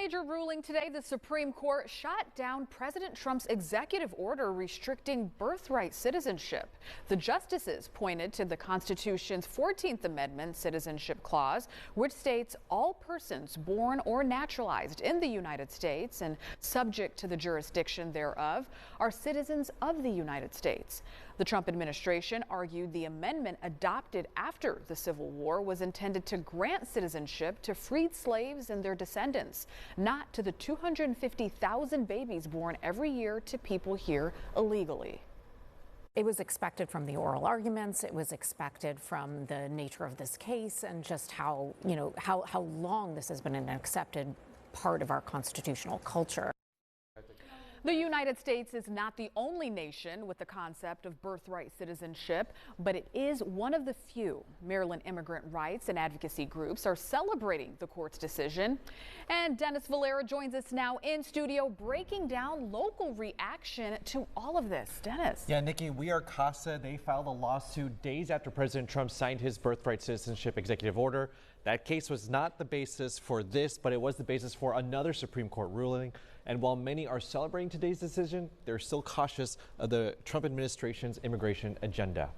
major ruling today, the Supreme Court shot down President Trump's executive order restricting birthright citizenship. The justices pointed to the Constitution's 14th Amendment Citizenship Clause, which states all persons born or naturalized in the United States and subject to the jurisdiction thereof are citizens of the United States. The Trump administration argued the amendment adopted after the Civil War was intended to grant citizenship to freed slaves and their descendants, not to the 250,000 babies born every year to people here illegally. It was expected from the oral arguments. It was expected from the nature of this case and just how long this has been an accepted part of our constitutional culture. The United States is not the only nation with the concept of birthright citizenship, but it is one of the few. Maryland immigrant rights and advocacy groups are celebrating the court's decision. And Dennis Valera joins us now in studio, breaking down local reaction to all of this. Dennis. Yeah, Nikki, We Are CASA, they filed a lawsuit days after President Trump signed his birthright citizenship executive order. That case was not the basis for this, but it was the basis for another Supreme Court ruling. And while many are celebrating today's decision, they're still cautious of the Trump administration's immigration agenda.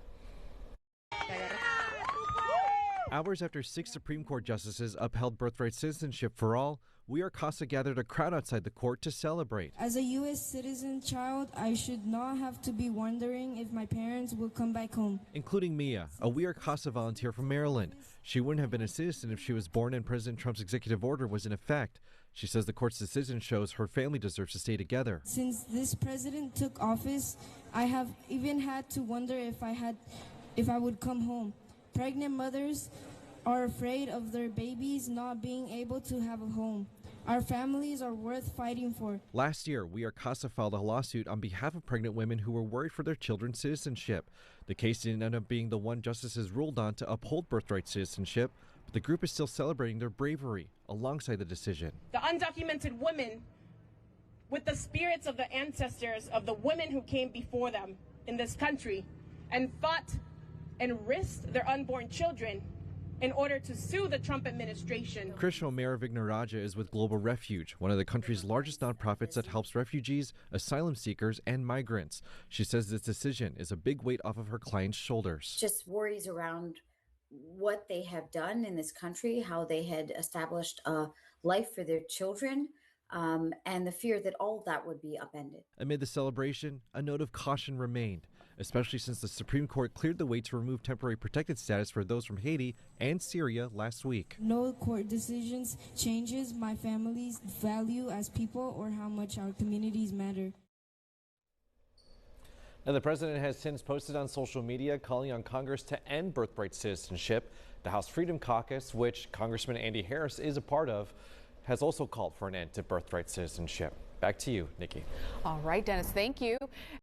Hours after 6 Supreme Court justices upheld birthright citizenship for all, We Are CASA gathered a crowd outside the court to celebrate. As a U.S. citizen child, I should not have to be wondering if my parents will come back home. Including Mia, a We Are CASA volunteer from Maryland. She wouldn't have been a citizen if she was born and President Trump's executive order was in effect. She says the court's decision shows her family deserves to stay together. Since this president took office, I have even had to wonder if I would come home. Pregnant mothers are afraid of their babies not being able to have a home. Our families are worth fighting for. Last year, We Are CASA filed a lawsuit on behalf of pregnant women who were worried for their children's citizenship. The case didn't end up being the one justices ruled on to uphold birthright citizenship, but the group is still celebrating their bravery alongside the decision. The undocumented women, with the spirits of the ancestors of the women who came before them in this country and fought and risked their unborn children in order to sue the Trump administration. Krishna Vignaraja is with Global Refuge, one of the country's largest nonprofits that helps refugees, asylum seekers, and migrants. She says this decision is a big weight off of her clients' shoulders. Just worries around what they have done in this country, how they had established a life for their children, and the fear that all of that would be upended. Amid the celebration, a note of caution remained, especially since the Supreme Court cleared the way to remove temporary protected status for those from Haiti and Syria last week. No court decisions changes my family's value as people or how much our communities matter. Now, the president has since posted on social media calling on Congress to end birthright citizenship. The House Freedom Caucus, which Congressman Andy Harris is a part of, has also called for an end to birthright citizenship. Back to you, Nikki. All right, Dennis, thank you.